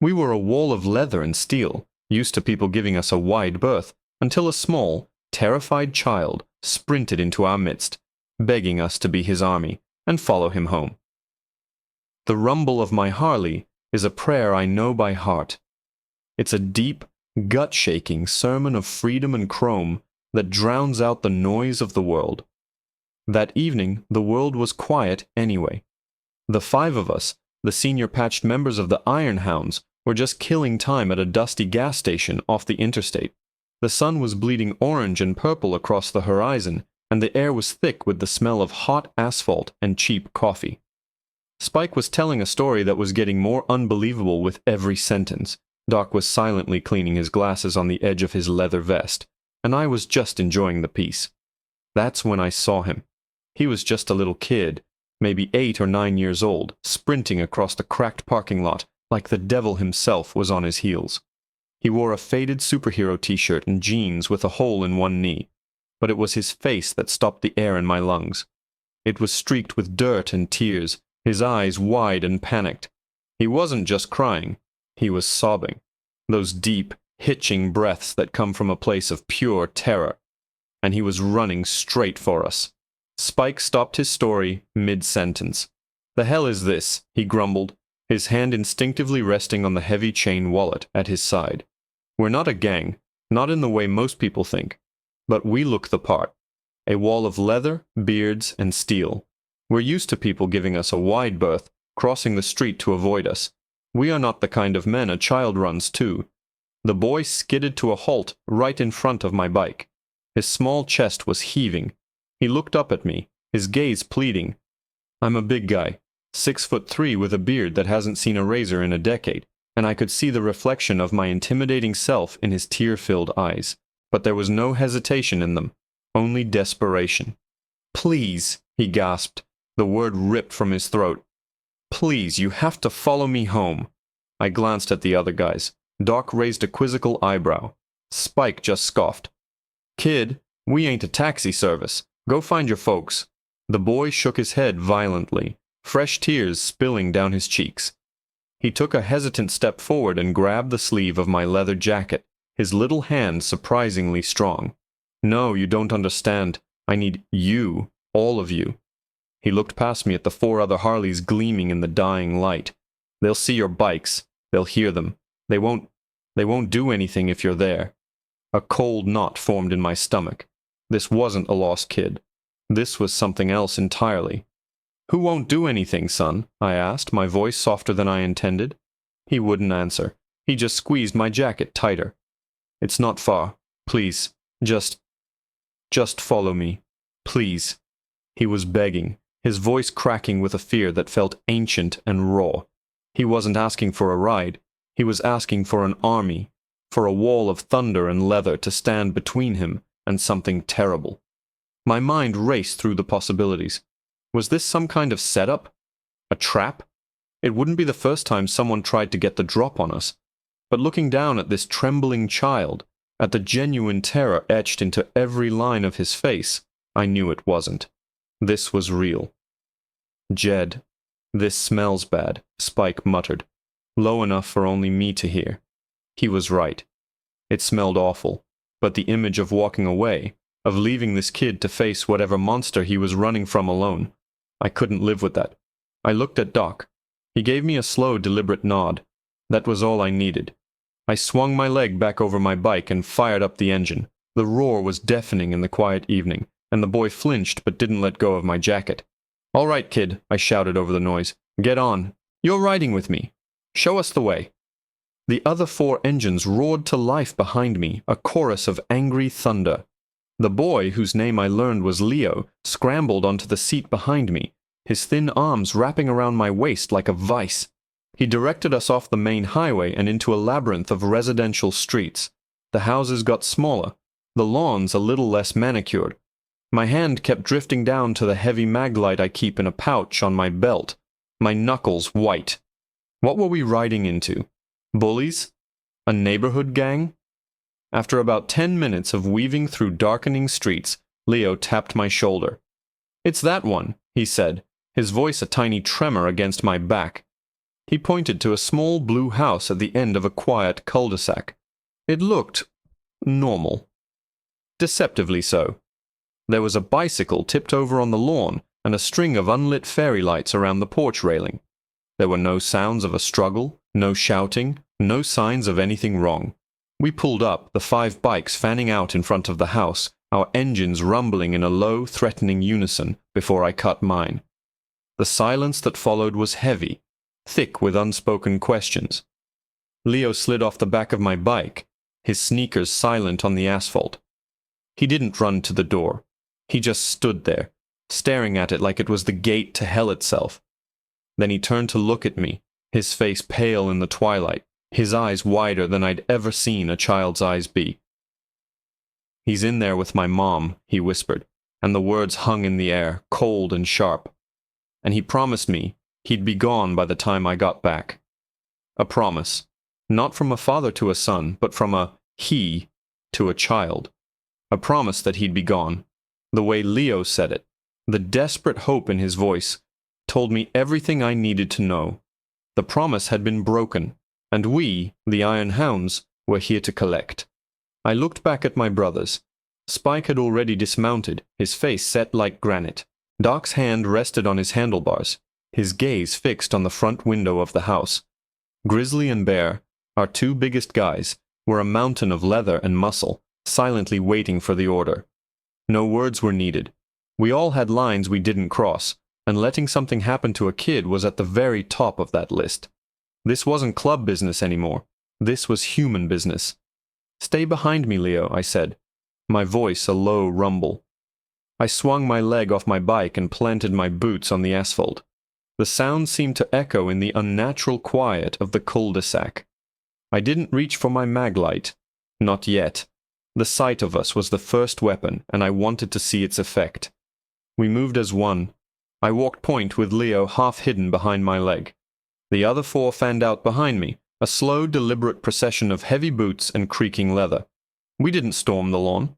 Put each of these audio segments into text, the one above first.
We were a wall of leather and steel, used to people giving us a wide berth, until a small, terrified child sprinted into our midst, begging us to be his army and follow him home. The rumble of my Harley is a prayer I know by heart. It's a deep, gut-shaking sermon of freedom and chrome that drowns out the noise of the world. That evening, the world was quiet anyway. The five of us, the senior patched members of the Iron Hounds, were just killing time at a dusty gas station off the interstate. The sun was bleeding orange and purple across the horizon, and the air was thick with the smell of hot asphalt and cheap coffee. Spike was telling a story that was getting more unbelievable with every sentence. Doc was silently cleaning his glasses on the edge of his leather vest, and I was just enjoying the piece. That's when I saw him. He was just a little kid, maybe 8 or 9 years old, sprinting across the cracked parking lot like the devil himself was on his heels. He wore a faded superhero t-shirt and jeans with a hole in one knee, but it was his face that stopped the air in my lungs. It was streaked with dirt and tears, his eyes wide and panicked. He wasn't just crying, he was sobbing, those deep, hitching breaths that come from a place of pure terror. And he was running straight for us. Spike stopped his story mid-sentence. "The hell is this?" he grumbled, his hand instinctively resting on the heavy chain wallet at his side. "We're not a gang, not in the way most people think, but we look the part. A wall of leather, beards, and steel. We're used to people giving us a wide berth, crossing the street to avoid us. We are not the kind of men a child runs to." The boy skidded to a halt right in front of my bike. His small chest was heaving. He looked up at me, his gaze pleading. I'm a big guy, 6'3" with a beard that hasn't seen a razor in a decade, and I could see the reflection of my intimidating self in his tear-filled eyes. But there was no hesitation in them, only desperation. "Please," he gasped, the word ripped from his throat. "Please, you have to follow me home." I glanced at the other guys. Doc raised a quizzical eyebrow. Spike just scoffed. "Kid, we ain't a taxi service. Go find your folks." The boy shook his head violently, fresh tears spilling down his cheeks. He took a hesitant step forward and grabbed the sleeve of my leather jacket, his little hand surprisingly strong. "No, you don't understand. I need you, all of you." He looked past me at the 4 other Harleys gleaming in the dying light. "They'll see your bikes. They'll hear them. They won't do anything if you're there." A cold knot formed in my stomach. This wasn't a lost kid. This was something else entirely. "Who won't do anything, son?" I asked, my voice softer than I intended. He wouldn't answer. He just squeezed my jacket tighter. "It's not far. Please, just follow me. Please." He was begging, his voice cracking with a fear that felt ancient and raw. He wasn't asking for a ride. He was asking for an army, for a wall of thunder and leather to stand between him and something terrible. My mind raced through the possibilities. Was this some kind of setup? A trap? It wouldn't be the first time someone tried to get the drop on us. But looking down at this trembling child, at the genuine terror etched into every line of his face, I knew it wasn't. This was real. "Jed, this smells bad," Spike muttered, low enough for only me to hear. He was right. It smelled awful, but the image of walking away, of leaving this kid to face whatever monster he was running from alone, I couldn't live with that. I looked at Doc. He gave me a slow, deliberate nod. That was all I needed. I swung my leg back over my bike and fired up the engine. The roar was deafening in the quiet evening, and the boy flinched but didn't let go of my jacket. "All right, kid," I shouted over the noise. "Get on. You're riding with me. Show us the way." The other 4 engines roared to life behind me, a chorus of angry thunder. The boy, whose name I learned was Leo, scrambled onto the seat behind me, his thin arms wrapping around my waist like a vice. He directed us off the main highway and into a labyrinth of residential streets. The houses got smaller, the lawns a little less manicured. My hand kept drifting down to the heavy maglite I keep in a pouch on my belt, my knuckles white. What were we riding into? Bullies? A neighborhood gang? After about 10 minutes of weaving through darkening streets, Leo tapped my shoulder. "It's that one," he said, his voice a tiny tremor against my back. He pointed to a small blue house at the end of a quiet cul-de-sac. It looked normal. Deceptively so. There was a bicycle tipped over on the lawn and a string of unlit fairy lights around the porch railing. There were no sounds of a struggle, no shouting, no signs of anything wrong. We pulled up, the 5 bikes fanning out in front of the house, our engines rumbling in a low, threatening unison before I cut mine. The silence that followed was heavy, thick with unspoken questions. Leo slid off the back of my bike, his sneakers silent on the asphalt. He didn't run to the door. He just stood there, staring at it like it was the gate to hell itself. Then he turned to look at me, his face pale in the twilight, his eyes wider than I'd ever seen a child's eyes be. "He's in there with my mom," he whispered, and the words hung in the air, cold and sharp. And he promised me he'd be gone by the time I got back. A promise, not from a father to a son, but from a he to a child. A promise that he'd be gone. The way Leo said it, the desperate hope in his voice, told me everything I needed to know. The promise had been broken, and we, the Iron Hounds, were here to collect. I looked back at my brothers. Spike had already dismounted, his face set like granite. Doc's hand rested on his handlebars, his gaze fixed on the front window of the house. Grizzly and Bear, our 2 biggest guys, were a mountain of leather and muscle, silently waiting for the order. No words were needed. We all had lines we didn't cross, and letting something happen to a kid was at the very top of that list. This wasn't club business anymore. This was human business. "Stay behind me, Leo," I said, my voice a low rumble. I swung my leg off my bike and planted my boots on the asphalt. The sound seemed to echo in the unnatural quiet of the cul-de-sac. I didn't reach for my maglite. Not yet. The sight of us was the first weapon, and I wanted to see its effect. We moved as one. I walked point with Leo half hidden behind my leg. The other 4 fanned out behind me, a slow, deliberate procession of heavy boots and creaking leather. We didn't storm the lawn.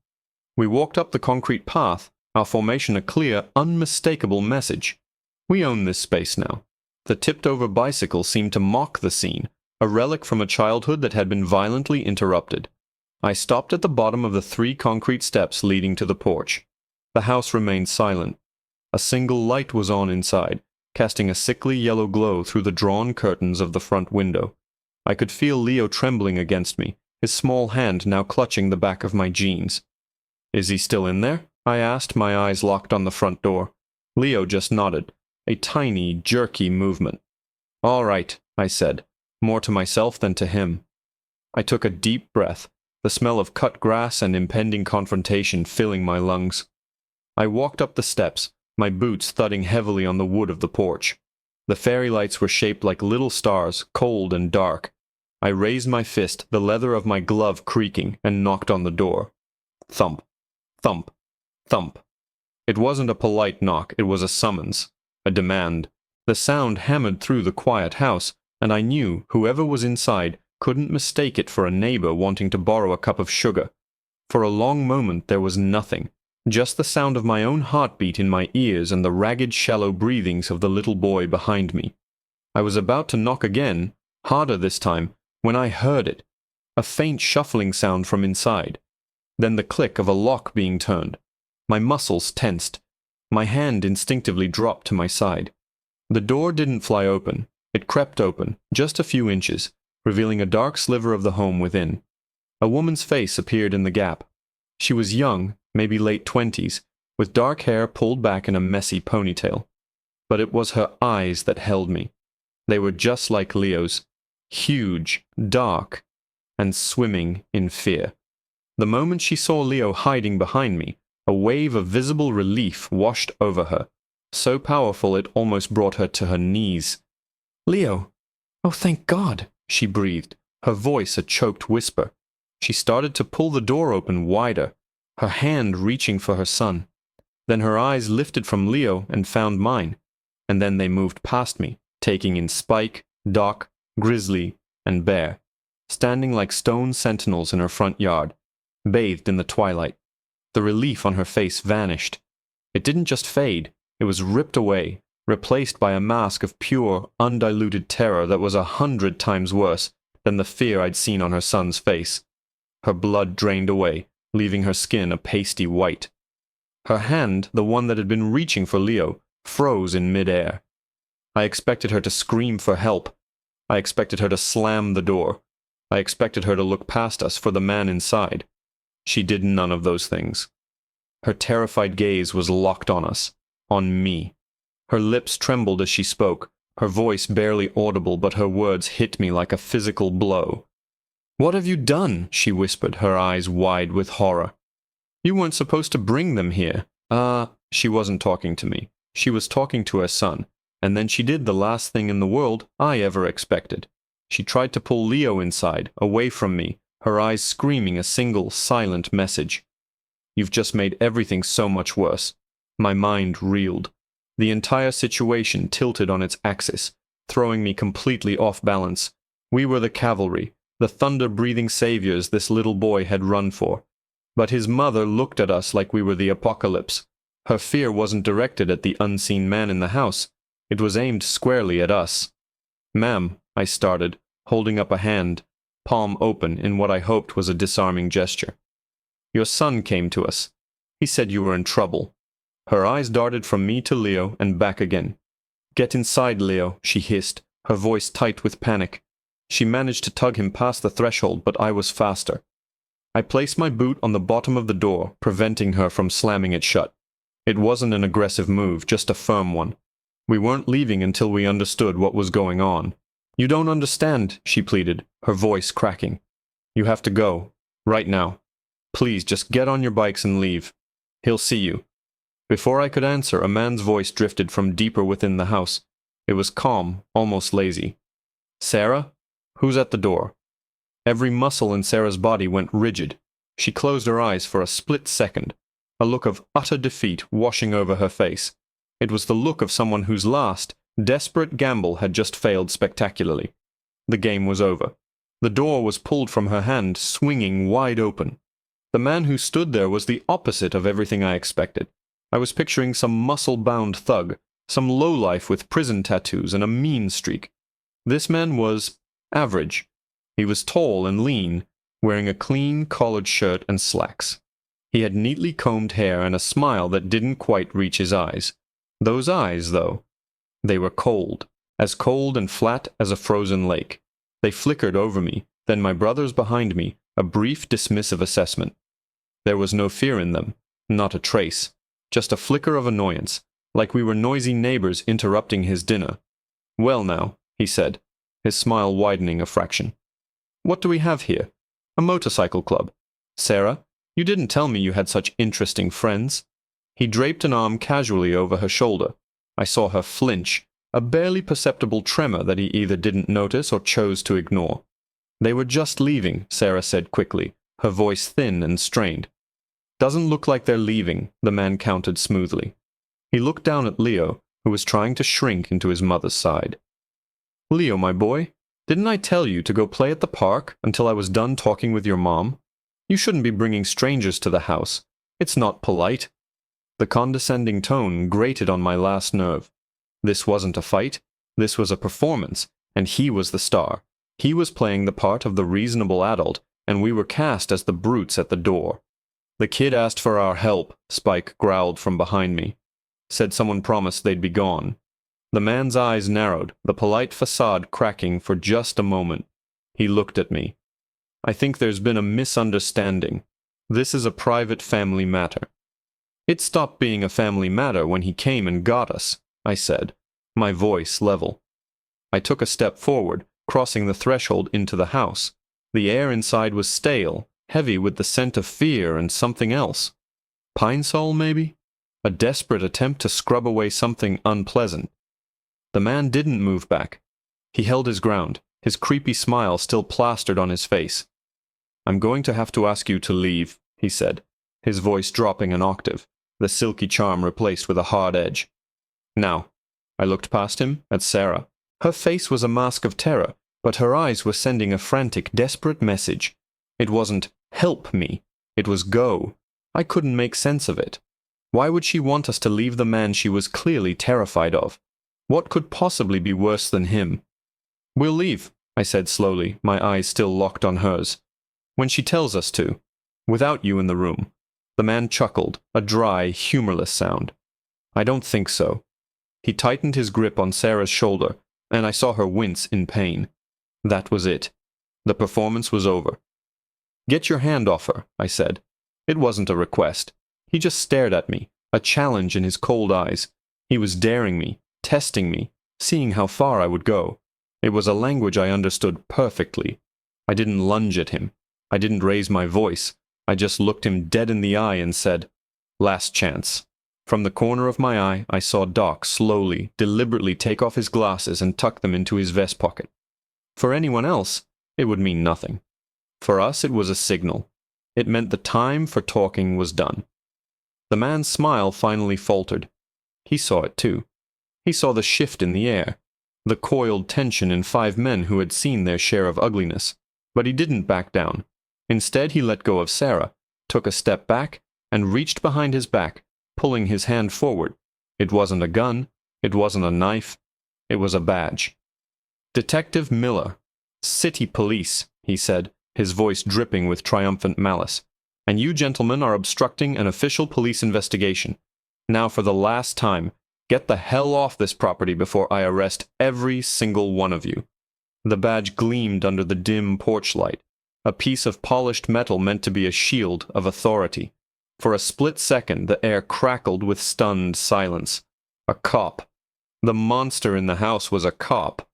We walked up the concrete path, our formation a clear, unmistakable message. We own this space now. The tipped-over bicycle seemed to mock the scene, a relic from a childhood that had been violently interrupted. I stopped at the bottom of the 3 concrete steps leading to the porch. The house remained silent. A single light was on inside, casting a sickly yellow glow through the drawn curtains of the front window. I could feel Leo trembling against me, his small hand now clutching the back of my jeans. "Is he still in there?" I asked, my eyes locked on the front door. Leo just nodded, a tiny, jerky movement. "All right," I said, more to myself than to him. I took a deep breath, the smell of cut grass and impending confrontation filling my lungs. I walked up the steps, my boots thudding heavily on the wood of the porch. The fairy lights were shaped like little stars, cold and dark. I raised my fist, the leather of my glove creaking, and knocked on the door. Thump, thump, thump. It wasn't a polite knock, it was a summons, a demand. The sound hammered through the quiet house, and I knew whoever was inside couldn't mistake it for a neighbor wanting to borrow a cup of sugar. For a long moment there was nothing, just the sound of my own heartbeat in my ears and the ragged, shallow breathings of the little boy behind me. I was about to knock again, harder this time, when I heard it, a faint shuffling sound from inside. Then the click of a lock being turned. My muscles tensed. My hand instinctively dropped to my side. The door didn't fly open. It crept open, just a few inches, revealing a dark sliver of the home within. A woman's face appeared in the gap. She was young, maybe late 20s, with dark hair pulled back in a messy ponytail. But it was her eyes that held me. They were just like Leo's, huge, dark, and swimming in fear. The moment she saw Leo hiding behind me, a wave of visible relief washed over her, so powerful it almost brought her to her knees. "Leo! Oh, thank God!" she breathed, her voice a choked whisper. She started to pull the door open wider, her hand reaching for her son. Then her eyes lifted from Leo and found mine, and then they moved past me, taking in Spike, Doc, Grizzly, and Bear, standing like stone sentinels in her front yard, bathed in the twilight. The relief on her face vanished. It didn't just fade, it was ripped away, replaced by a mask of pure, undiluted terror that was 100 times worse than the fear I'd seen on her son's face. Her blood drained away, leaving her skin a pasty white. Her hand, the one that had been reaching for Leo, froze in midair. I expected her to scream for help. I expected her to slam the door. I expected her to look past us for the man inside. She did none of those things. Her terrified gaze was locked on us, on me. Her lips trembled as she spoke, her voice barely audible, but her words hit me like a physical blow. "What have you done?" she whispered, her eyes wide with horror. "You weren't supposed to bring them here." She wasn't talking to me. She was talking to her son, and then she did the last thing in the world I ever expected. She tried to pull Leo inside, away from me, her eyes screaming a single, silent message. "You've just made everything so much worse." My mind reeled. The entire situation tilted on its axis, throwing me completely off balance. We were the cavalry, the thunder-breathing saviors this little boy had run for. But his mother looked at us like we were the apocalypse. Her fear wasn't directed at the unseen man in the house. It was aimed squarely at us. "Ma'am," I started, holding up a hand, palm open in what I hoped was a disarming gesture. "Your son came to us. He said you were in trouble." Her eyes darted from me to Leo and back again. "Get inside, Leo," she hissed, her voice tight with panic. She managed to tug him past the threshold, but I was faster. I placed my boot on the bottom of the door, preventing her from slamming it shut. It wasn't an aggressive move, just a firm one. We weren't leaving until we understood what was going on. "You don't understand," she pleaded, her voice cracking. "You have to go. Right now. Please, just get on your bikes and leave. He'll see you." Before I could answer, a man's voice drifted from deeper within the house. It was calm, almost lazy. "Sarah? Who's at the door?" Every muscle in Sarah's body went rigid. She closed her eyes for a split second, a look of utter defeat washing over her face. It was the look of someone whose last, desperate gamble had just failed spectacularly. The game was over. The door was pulled from her hand, swinging wide open. The man who stood there was the opposite of everything I expected. I was picturing some muscle-bound thug, some lowlife with prison tattoos and a mean streak. This man was average. He was tall and lean, wearing a clean collared shirt and slacks. He had neatly combed hair and a smile that didn't quite reach his eyes. Those eyes, though, they were cold and flat as a frozen lake. They flickered over me, then my brothers behind me, a brief dismissive assessment. There was no fear in them, not a trace. Just a flicker of annoyance, like we were noisy neighbors interrupting his dinner. "Well now," he said, his smile widening a fraction. "What do we have here? A motorcycle club. Sarah, you didn't tell me you had such interesting friends." He draped an arm casually over her shoulder. I saw her flinch, a barely perceptible tremor that he either didn't notice or chose to ignore. "They were just leaving," Sarah said quickly, her voice thin and strained. "Doesn't look like they're leaving," the man countered smoothly. He looked down at Leo, who was trying to shrink into his mother's side. "Leo, my boy, didn't I tell you to go play at the park until I was done talking with your mom? You shouldn't be bringing strangers to the house. It's not polite." The condescending tone grated on my last nerve. This wasn't a fight. This was a performance, and he was the star. He was playing the part of the reasonable adult, and we were cast as the brutes at the door. "The kid asked for our help," Spike growled from behind me. "Said someone promised they'd be gone." The man's eyes narrowed, the polite facade cracking for just a moment. He looked at me. "I think there's been a misunderstanding. This is a private family matter." "It stopped being a family matter when he came and got us," I said, my voice level. I took a step forward, crossing the threshold into the house. The air inside was stale, heavy with the scent of fear and something else. Pine sol, maybe? A desperate attempt to scrub away something unpleasant. The man didn't move back. He held his ground, his creepy smile still plastered on his face. "I'm going to have to ask you to leave," he said, his voice dropping an octave, the silky charm replaced with a hard edge. "Now." I looked past him, at Sarah. Her face was a mask of terror, but her eyes were sending a frantic, desperate message. It wasn't, "Help me." It was, "Go." I couldn't make sense of it. Why would she want us to leave the man she was clearly terrified of? What could possibly be worse than him? "We'll leave," I said slowly, my eyes still locked on hers. "When she tells us to. Without you in the room." The man chuckled, a dry, humorless sound. "I don't think so." He tightened his grip on Sarah's shoulder, and I saw her wince in pain. That was it. The performance was over. "Get your hand off her," I said. It wasn't a request. He just stared at me, a challenge in his cold eyes. He was daring me, testing me, seeing how far I would go. It was a language I understood perfectly. I didn't lunge at him. I didn't raise my voice. I just looked him dead in the eye and said, "Last chance." From the corner of my eye, I saw Doc slowly, deliberately take off his glasses and tuck them into his vest pocket. For anyone else, it would mean nothing. For us, it was a signal. It meant the time for talking was done. The man's smile finally faltered. He saw it too. He saw the shift in the air, the coiled tension in 5 men who had seen their share of ugliness. But he didn't back down. Instead, he let go of Sarah, took a step back, and reached behind his back, pulling his hand forward. It wasn't a gun. It wasn't a knife. It was a badge. "Detective Miller, City Police," he said, his voice dripping with triumphant malice. "And you gentlemen are obstructing an official police investigation. Now for the last time, get the hell off this property before I arrest every single one of you." The badge gleamed under the dim porch light, a piece of polished metal meant to be a shield of authority. For a split second, the air crackled with stunned silence. A cop. The monster in the house was a cop.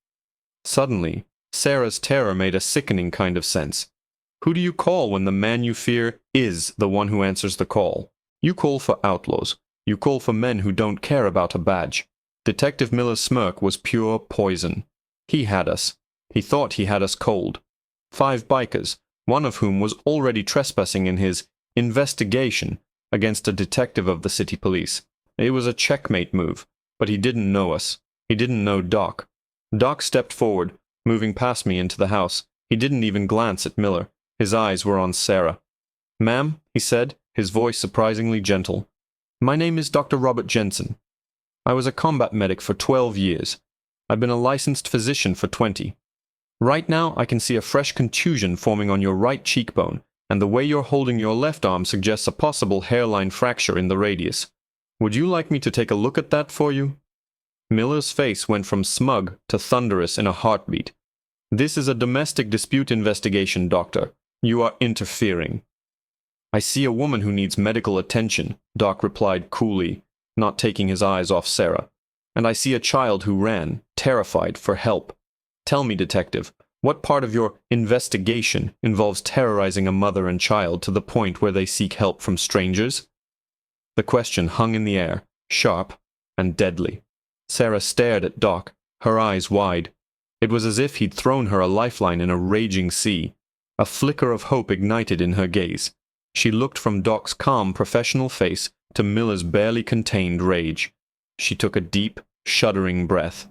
Suddenly, Sarah's terror made a sickening kind of sense. Who do you call when the man you fear is the one who answers the call? You call for outlaws. You call for men who don't care about a badge. Detective Miller's smirk was pure poison. He had us. He thought he had us cold. 5 bikers, one of whom was already trespassing in his investigation against a detective of the city police. It was a checkmate move, but he didn't know us. He didn't know Doc. Doc stepped forward, moving past me into the house. He didn't even glance at Miller. His eyes were on Sarah. "Ma'am," he said, his voice surprisingly gentle, "my name is Dr. Robert Jensen. I was a combat medic for 12 years. I've been a licensed physician for 20. Right now, I can see a fresh contusion forming on your right cheekbone, and the way you're holding your left arm suggests a possible hairline fracture in the radius. Would you like me to take a look at that for you?" Miller's face went from smug to thunderous in a heartbeat. "This is a domestic dispute investigation, doctor. You are interfering." "I see a woman who needs medical attention," Doc replied coolly, not taking his eyes off Sarah. "And I see a child who ran, terrified, for help. Tell me, detective, what part of your investigation involves terrorizing a mother and child to the point where they seek help from strangers?" The question hung in the air, sharp and deadly. Sarah stared at Doc, her eyes wide. It was as if he'd thrown her a lifeline in a raging sea. A flicker of hope ignited in her gaze. She looked from Doc's calm professional face to Miller's barely contained rage. She took a deep, shuddering breath.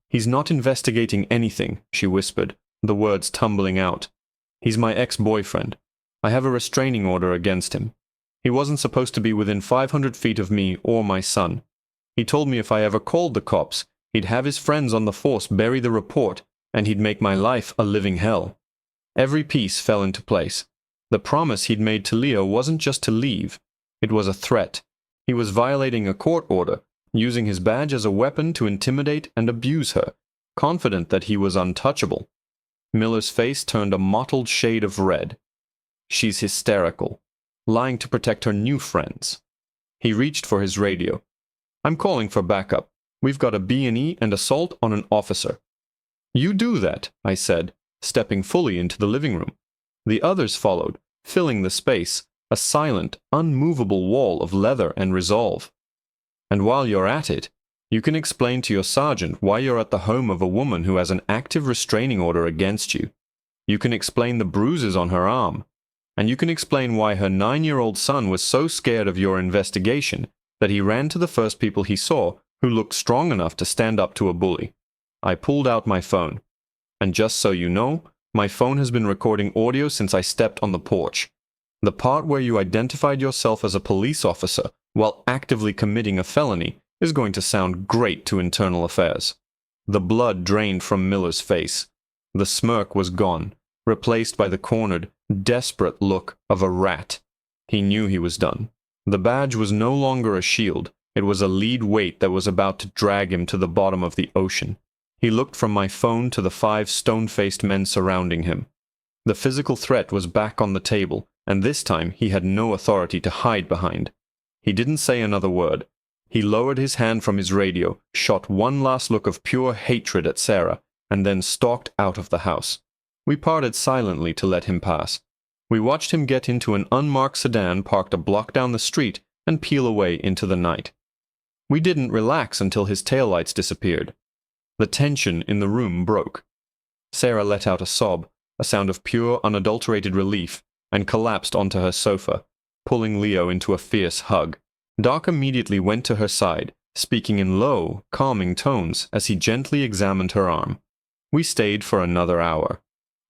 "He's not investigating anything," she whispered, the words tumbling out. "He's my ex-boyfriend. I have a restraining order against him. He wasn't supposed to be within 500 feet of me or my son. He told me if I ever called the cops, he'd have his friends on the force bury the report, and he'd make my life a living hell." Every piece fell into place. The promise he'd made to Leo wasn't just to leave. It was a threat. He was violating a court order, using his badge as a weapon to intimidate and abuse her, confident that he was untouchable. Miller's face turned a mottled shade of red. She's hysterical, lying to protect her new friends. He reached for his radio. "I'm calling for backup. We've got a B&E and assault on an officer." "You do that," I said, stepping fully into the living room. The others followed, filling the space, a silent, unmovable wall of leather and resolve. "And while you're at it, you can explain to your sergeant why you're at the home of a woman who has an active restraining order against you. You can explain the bruises on her arm. And you can explain why her 9-year-old son was so scared of your investigation that he ran to the first people he saw who looked strong enough to stand up to a bully." I pulled out my phone. "And just so you know, my phone has been recording audio since I stepped on the porch. The part where you identified yourself as a police officer while actively committing a felony is going to sound great to internal affairs. The blood drained from Miller's face. The smirk was gone, replaced by the cornered, desperate look of a rat. He knew he was done. The badge was no longer a shield. It was a lead weight that was about to drag him to the bottom of the ocean. He looked from my phone to the 5 stone-faced men surrounding him. The physical threat was back on the table, and this time he had no authority to hide behind. He didn't say another word. He lowered his hand from his radio, shot one last look of pure hatred at Sarah, and then stalked out of the house. We parted silently to let him pass. We watched him get into an unmarked sedan parked a block down the street and peel away into the night. We didn't relax until his taillights disappeared. The tension in the room broke. Sarah let out a sob, a sound of pure, unadulterated relief, and collapsed onto her sofa, pulling Leo into a fierce hug. Doc immediately went to her side, speaking in low, calming tones as he gently examined her arm. We stayed for another hour.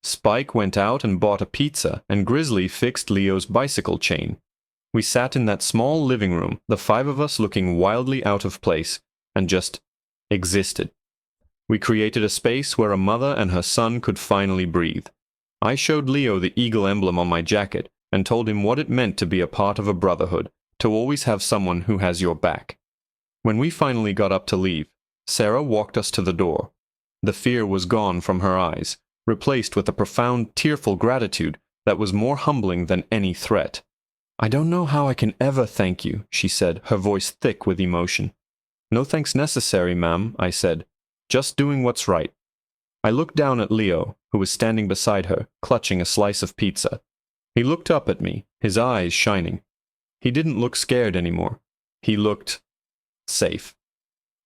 Spike went out and bought a pizza, and Grizzly fixed Leo's bicycle chain. We sat in that small living room, the 5 of us looking wildly out of place, and just existed. We created a space where a mother and her son could finally breathe. I showed Leo the eagle emblem on my jacket and told him what it meant to be a part of a brotherhood, to always have someone who has your back. When we finally got up to leave, Sarah walked us to the door. The fear was gone from her eyes, replaced with a profound, tearful gratitude that was more humbling than any threat. "I don't know how I can ever thank you," she said, her voice thick with emotion. "No thanks necessary, ma'am," I said. "Just doing what's right." I looked down at Leo, who was standing beside her, clutching a slice of pizza. He looked up at me, his eyes shining. He didn't look scared anymore. He looked safe.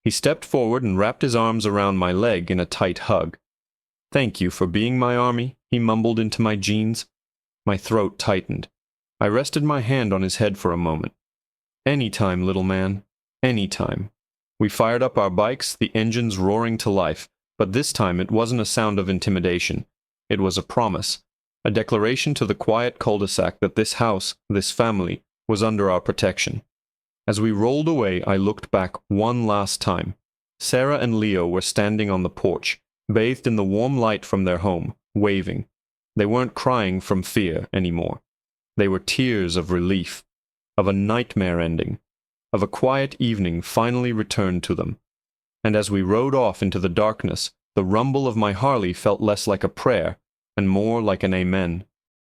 He stepped forward and wrapped his arms around my leg in a tight hug. "Thank you for being my army," he mumbled into my jeans. My throat tightened. I rested my hand on his head for a moment. "Any time, little man. Any time." We fired up our bikes, the engines roaring to life, but this time it wasn't a sound of intimidation. It was a promise, a declaration to the quiet cul-de-sac that this house, this family, was under our protection. As we rolled away, I looked back one last time. Sarah and Leo were standing on the porch, bathed in the warm light from their home, waving. They weren't crying from fear anymore. They were tears of relief, of a nightmare ending, of a quiet evening finally returned to them. And as we rode off into the darkness, the rumble of my Harley felt less like a prayer and more like an amen.